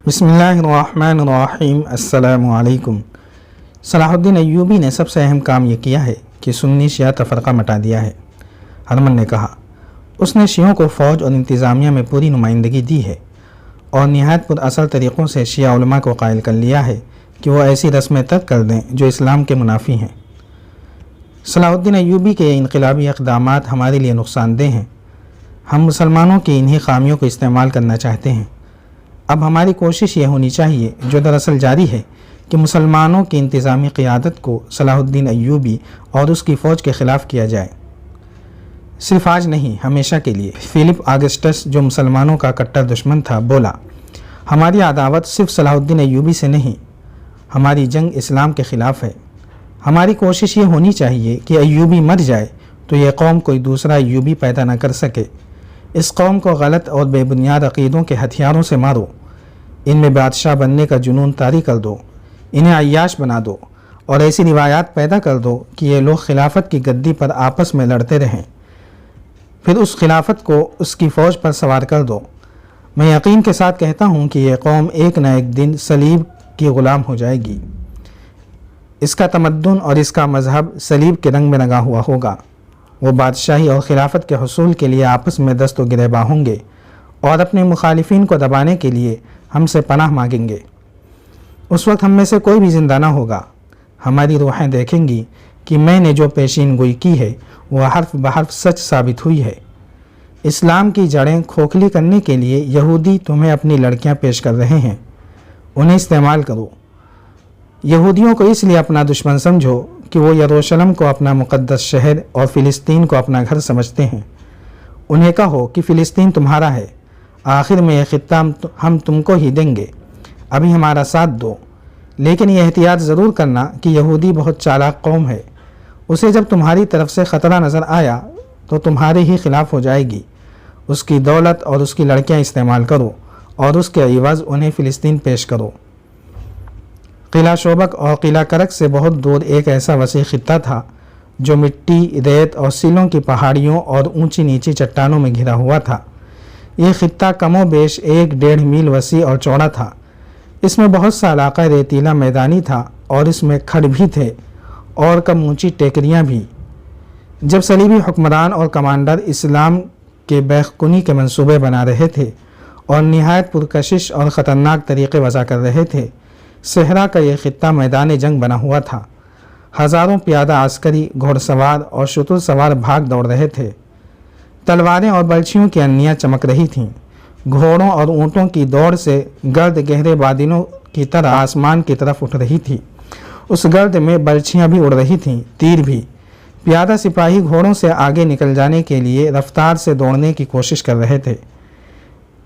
بسم اللہ الرحمن الرحیم۔ السلام علیکم۔ صلاح الدین ایوبی نے سب سے اہم کام یہ کیا ہے کہ سنی شیعہ تفرقہ مٹا دیا ہے۔ ہرمن نے کہا، اس نے شیعوں کو فوج اور انتظامیہ میں پوری نمائندگی دی ہے اور نہایت پر اثر طریقوں سے شیعہ علماء کو قائل کر لیا ہے کہ وہ ایسی رسمیں ترک کر دیں جو اسلام کے منافی ہیں۔ صلاح الدین ایوبی کے انقلابی اقدامات ہمارے لیے نقصان دہ ہیں۔ ہم مسلمانوں کی انہی خامیوں کو استعمال کرنا چاہتے ہیں۔ اب ہماری کوشش یہ ہونی چاہیے، جو دراصل جاری ہے، کہ مسلمانوں کی انتظامی قیادت کو صلاح الدین ایوبی اور اس کی فوج کے خلاف کیا جائے۔ صرف آج نہیں، ہمیشہ کے لیے۔ فلپ آگسٹس، جو مسلمانوں کا کٹر دشمن تھا، بولا، ہماری عداوت صرف صلاح الدین ایوبی سے نہیں، ہماری جنگ اسلام کے خلاف ہے۔ ہماری کوشش یہ ہونی چاہیے کہ ایوبی مر جائے تو یہ قوم کوئی دوسرا ایوبی پیدا نہ کر سکے۔ اس قوم کو غلط اور بے بنیاد عقیدوں کے ہتھیاروں سے مارو، ان میں بادشاہ بننے کا جنون طاری کر دو، انہیں عیاش بنا دو اور ایسی روایات پیدا کر دو کہ یہ لوگ خلافت کی گدی پر آپس میں لڑتے رہیں، پھر اس خلافت کو اس کی فوج پر سوار کر دو۔ میں یقین کے ساتھ کہتا ہوں کہ یہ قوم ایک نہ ایک دن صلیب کی غلام ہو جائے گی۔ اس کا تمدن اور اس کا مذہب صلیب کے رنگ میں رنگا ہوا ہوگا۔ وہ بادشاہی اور خلافت کے حصول کے لیے آپس میں دست و گریباں ہوں گے اور اپنے مخالفین کو دبانے کے لیے ہم سے پناہ مانگیں گے۔ اس وقت ہم میں سے کوئی بھی زندہ نہ ہوگا۔ ہماری روحیں دیکھیں گی کہ میں نے جو پیشین گوئی کی ہے وہ حرف بحرف سچ ثابت ہوئی ہے۔ اسلام کی جڑیں کھوکھلی کرنے کے لیے یہودی تمہیں اپنی لڑکیاں پیش کر رہے ہیں، انہیں استعمال کرو۔ یہودیوں کو اس لیے اپنا دشمن سمجھو کہ وہ یروشلم کو اپنا مقدس شہر اور فلسطین کو اپنا گھر سمجھتے ہیں۔ انہیں کہو کہ فلسطین تمہارا ہے، آخر میں یہ خطہ ہم تم کو ہی دیں گے، ابھی ہمارا ساتھ دو۔ لیکن یہ احتیاط ضرور کرنا کہ یہودی بہت چالاک قوم ہے، اسے جب تمہاری طرف سے خطرہ نظر آیا تو تمہارے ہی خلاف ہو جائے گی۔ اس کی دولت اور اس کی لڑکیاں استعمال کرو اور اس کے عوض انہیں فلسطین پیش کرو۔ قلعہ شوبک اور قلعہ کرک سے بہت دور ایک ایسا وسیع خطہ تھا جو مٹی، ریت اور سیلوں کی پہاڑیوں اور اونچی نیچی چٹانوں میں گھرا ہوا تھا۔ یہ خطہ کم و بیش 1.5 میل وسیع اور چوڑا تھا۔ اس میں بہت سا علاقہ ریتیلا میدانی تھا اور اس میں کھڈ بھی تھے اور کم اونچی ٹیکریاں بھی۔ جب صلیبی حکمران اور کمانڈر اسلام کے بیخ کنی کے منصوبے بنا رہے تھے اور نہایت پرکشش اور خطرناک طریقے وضع کر رہے تھے، صحرا کا یہ خطہ میدان جنگ بنا ہوا تھا۔ ہزاروں پیادہ عسکری، گھوڑ سوار اور شتر سوار بھاگ دوڑ رہے تھے۔ تلواریں اور برچھیوں کی انیاں چمک رہی تھیں۔ گھوڑوں اور اونٹوں کی دوڑ سے گرد گہرے بادلوں کی طرح آسمان کی طرف اٹھ رہی تھی۔ اس گرد میں برچھیاں بھی اڑ رہی تھیں، تیر بھی۔ پیادہ سپاہی گھوڑوں سے آگے نکل جانے کے لیے رفتار سے دوڑنے کی کوشش کر رہے تھے۔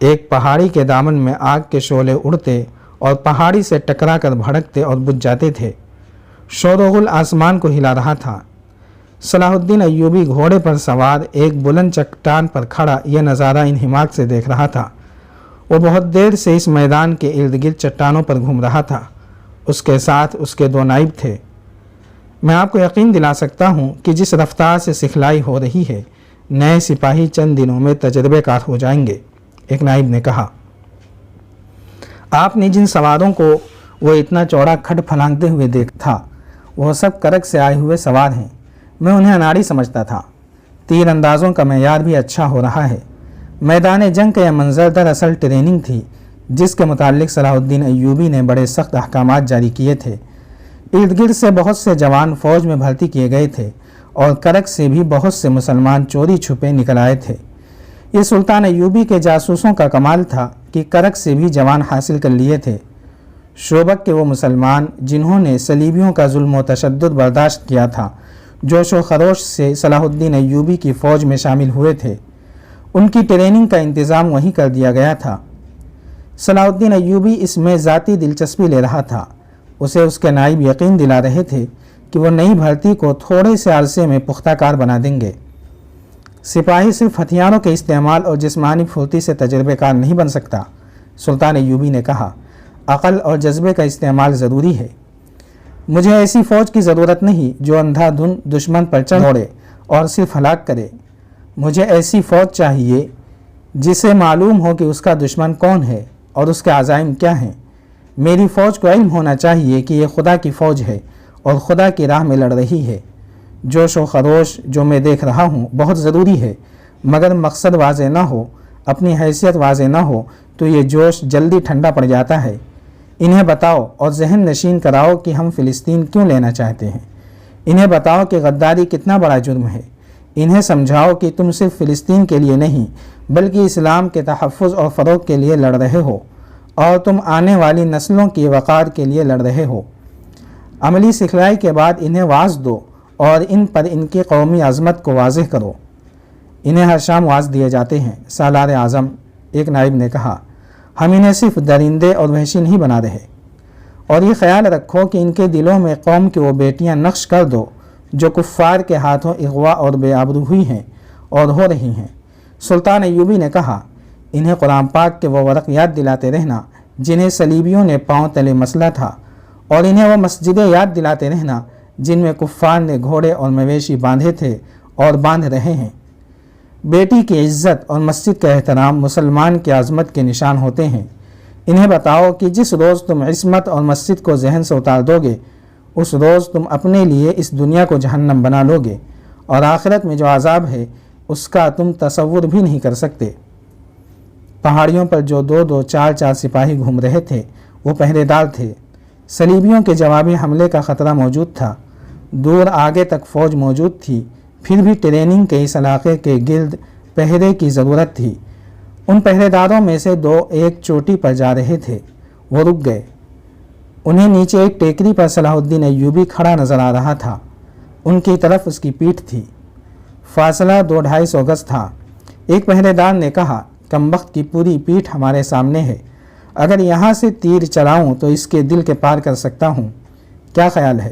ایک پہاڑی کے دامن میں آگ کے شعلے اڑتے اور پہاڑی سے ٹکرا کر بھڑکتے اور بجھ جاتے تھے۔ شور و غل آسمان کو ہلا رہا تھا۔ صلاح الدین ایوبی گھوڑے پر سوار ایک بلند چٹان پر کھڑا یہ نظارہ انہماک سے دیکھ رہا تھا۔ وہ بہت دیر سے اس میدان کے ارد گرد چٹانوں پر گھوم رہا تھا۔ اس کے ساتھ اس کے 2 نائب تھے۔ میں آپ کو یقین دلا سکتا ہوں کہ جس رفتار سے سکھلائی ہو رہی ہے، نئے سپاہی چند دنوں میں تجربے کار ہو جائیں گے۔ ایک نائب نے کہا، آپ نے جن سواروں کو وہ اتنا چوڑا کھڈ پھلانگتے ہوئے دیکھا تھا، وہ سب کرک سے آئے ہوئے سوار ہیں۔ میں انہیں اناڑی سمجھتا تھا۔ تیر اندازوں کا معیار بھی اچھا ہو رہا ہے۔ میدان جنگ کا یہ منظر دراصل ٹریننگ تھی جس کے متعلق صلاح الدین ایوبی نے بڑے سخت احکامات جاری کیے تھے۔ ارد گرد سے بہت سے جوان فوج میں بھرتی کیے گئے تھے اور کرک سے بھی بہت سے مسلمان چوری چھپے نکل آئے تھے۔ یہ سلطان ایوبی کے جاسوسوں کا کمال تھا کہ کرک سے بھی جوان حاصل کر لیے تھے۔ شوبک کے وہ مسلمان جنہوں نے صلیبیوں کا ظلم و تشدد برداشت کیا تھا، جوش و خروش سے صلاح الدین ایوبی کی فوج میں شامل ہوئے تھے، ان کی ٹریننگ کا انتظام وہیں کر دیا گیا تھا۔ صلاح الدین ایوبی اس میں ذاتی دلچسپی لے رہا تھا۔ اسے اس کے نائب یقین دلا رہے تھے کہ وہ نئی بھرتی کو تھوڑے سے عرصے میں پختہ کار بنا دیں گے۔ سپاہی صرف ہتھیاروں کے استعمال اور جسمانی پھرتی سے تجربے کار نہیں بن سکتا۔ سلطان ایوبی نے کہا، عقل اور جذبے کا استعمال ضروری ہے۔ مجھے ایسی فوج کی ضرورت نہیں جو اندھا دھند دشمن پر چڑھ دوڑے اور صرف ہلاک کرے۔ مجھے ایسی فوج چاہیے جسے معلوم ہو کہ اس کا دشمن کون ہے اور اس کے عزائم کیا ہیں۔ میری فوج کو علم ہونا چاہیے کہ یہ خدا کی فوج ہے اور خدا کی راہ میں لڑ رہی ہے۔ جوش و خروش جو میں دیکھ رہا ہوں بہت ضروری ہے، مگر مقصد واضح نہ ہو، اپنی حیثیت واضح نہ ہو تو یہ جوش جلدی ٹھنڈا پڑ جاتا ہے۔ انہیں بتاؤ اور ذہن نشین کراؤ کہ ہم فلسطین کیوں لینا چاہتے ہیں۔ انہیں بتاؤ کہ غداری کتنا بڑا جرم ہے۔ انہیں سمجھاؤ کہ تم صرف فلسطین کے لیے نہیں بلکہ اسلام کے تحفظ اور فروغ کے لیے لڑ رہے ہو، اور تم آنے والی نسلوں کی وقار کے لیے لڑ رہے ہو۔ عملی سکھلائی کے بعد انہیں واعظ دو اور ان پر ان کی قومی عظمت کو واضح کرو۔ انہیں ہر شام واعظ دیے جاتے ہیں۔ سالار اعظم ایک نائب نے کہا، ہم انہیں صرف درندے اور وحشی نہیں بنا رہے، اور یہ خیال رکھو کہ ان کے دلوں میں قوم کی وہ بیٹیاں نقش کر دو جو کفار کے ہاتھوں اغوا اور بے آبرو ہوئی ہیں اور ہو رہی ہیں۔ سلطان ایوبی نے کہا، انہیں قرآن پاک کے وہ ورق یاد دلاتے رہنا جنہیں صلیبیوں نے پاؤں تلے مسلا تھا، اور انہیں وہ مسجدیں یاد دلاتے رہنا جن میں کفار نے گھوڑے اور مویشی باندھے تھے اور باندھ رہے ہیں۔ بیٹی کی عزت اور مسجد کا احترام مسلمان کی عظمت کے نشان ہوتے ہیں۔ انہیں بتاؤ کہ جس روز تم عصمت اور مسجد کو ذہن سے اتار دو گے، اس روز تم اپنے لیے اس دنیا کو جہنم بنا لو گے، اور آخرت میں جو عذاب ہے اس کا تم تصور بھی نہیں کر سکتے۔ پہاڑیوں پر جو 2-2 4-4 سپاہی گھوم رہے تھے وہ پہرے دار تھے۔ صلیبیوں کے جوابی حملے کا خطرہ موجود تھا۔ دور آگے تک فوج موجود تھی، پھر بھی ٹریننگ کے اس علاقے کے گرد پہرے کی ضرورت تھی۔ ان پہرے داروں میں سے 2 ایک چوٹی پر جا رہے تھے، وہ رک گئے۔ انہیں نیچے ایک ٹیکری پر صلاح الدین ایوبی کھڑا نظر آ رہا تھا، ان کی طرف اس کی پیٹھ تھی۔ فاصلہ 200-250 گز تھا۔ ایک پہرے دار نے کہا، کمبخت کی پوری پیٹھ ہمارے سامنے ہے، اگر یہاں سے تیر چلاؤں تو اس کے دل کے پار کر سکتا ہوں، کیا خیال ہے؟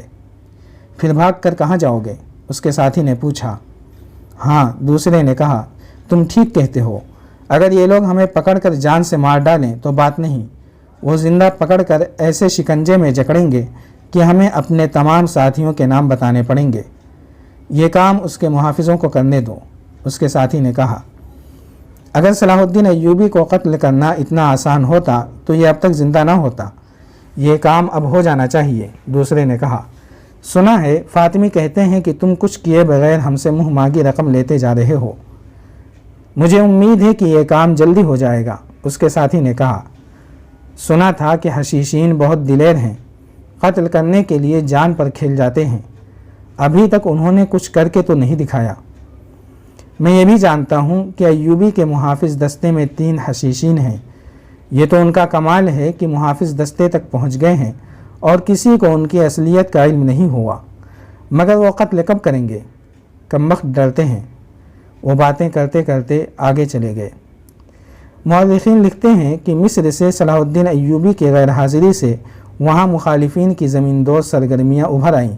پھر بھاگ کر کہاں جاؤ گے؟ اس کے ساتھی نے پوچھا۔ ہاں، دوسرے نے کہا، تم ٹھیک کہتے ہو، اگر یہ لوگ ہمیں پکڑ کر جان سے مار ڈالیں تو بات نہیں، وہ زندہ پکڑ کر ایسے شکنجے میں جکڑیں گے کہ ہمیں اپنے تمام ساتھیوں کے نام بتانے پڑیں گے۔ یہ کام اس کے محافظوں کو کرنے دو، اس کے ساتھی نے کہا۔ اگر صلاح الدین ایوبی کو قتل کرنا اتنا آسان ہوتا تو یہ اب تک زندہ نہ ہوتا، یہ کام اب ہو جانا چاہیے، دوسرے نے کہا۔ سنا ہے فاطمی کہتے ہیں کہ تم کچھ کیے بغیر ہم سے منہ مانگی رقم لیتے جا رہے ہو۔ مجھے امید ہے کہ یہ کام جلدی ہو جائے گا، اس کے ساتھی نے کہا۔ سنا تھا کہ حشیشین بہت دلیر ہیں، قتل کرنے کے لیے جان پر کھیل جاتے ہیں، ابھی تک انہوں نے کچھ کر کے تو نہیں دکھایا۔ میں یہ بھی جانتا ہوں کہ ایوبی کے محافظ دستے میں 3 حشیشین ہیں۔ یہ تو ان کا کمال ہے کہ محافظ دستے تک پہنچ گئے ہیں اور کسی کو ان کی اصلیت کا علم نہیں ہوا، مگر وہ قتل کب کریں گے؟ کمبخت ڈرتے ہیں۔ وہ باتیں کرتے کرتے آگے چلے گئے۔ مورخین لکھتے ہیں کہ مصر سے صلاح الدین ایوبی کی غیر حاضری سے وہاں مخالفین کی زمین دوز سرگرمیاں ابھر آئیں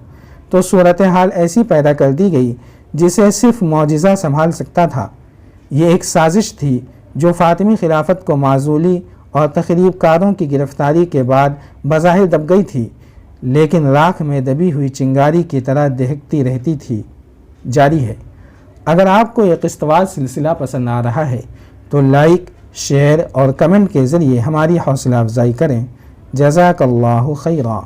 تو صورتحال ایسی پیدا کر دی گئی جسے صرف معجزہ سنبھال سکتا تھا۔ یہ ایک سازش تھی جو فاطمی خلافت کو معزولی اور تخریب کاروں کی گرفتاری کے بعد بظاہر دب گئی تھی، لیکن راکھ میں دبی ہوئی چنگاری کی طرح دہکتی رہتی تھی۔ جاری ہے۔ اگر آپ کو یہ قسط وار سلسلہ پسند آ رہا ہے تو لائک، شیئر اور کمنٹ کے ذریعے ہماری حوصلہ افزائی کریں۔ جزاک اللہ خیرا۔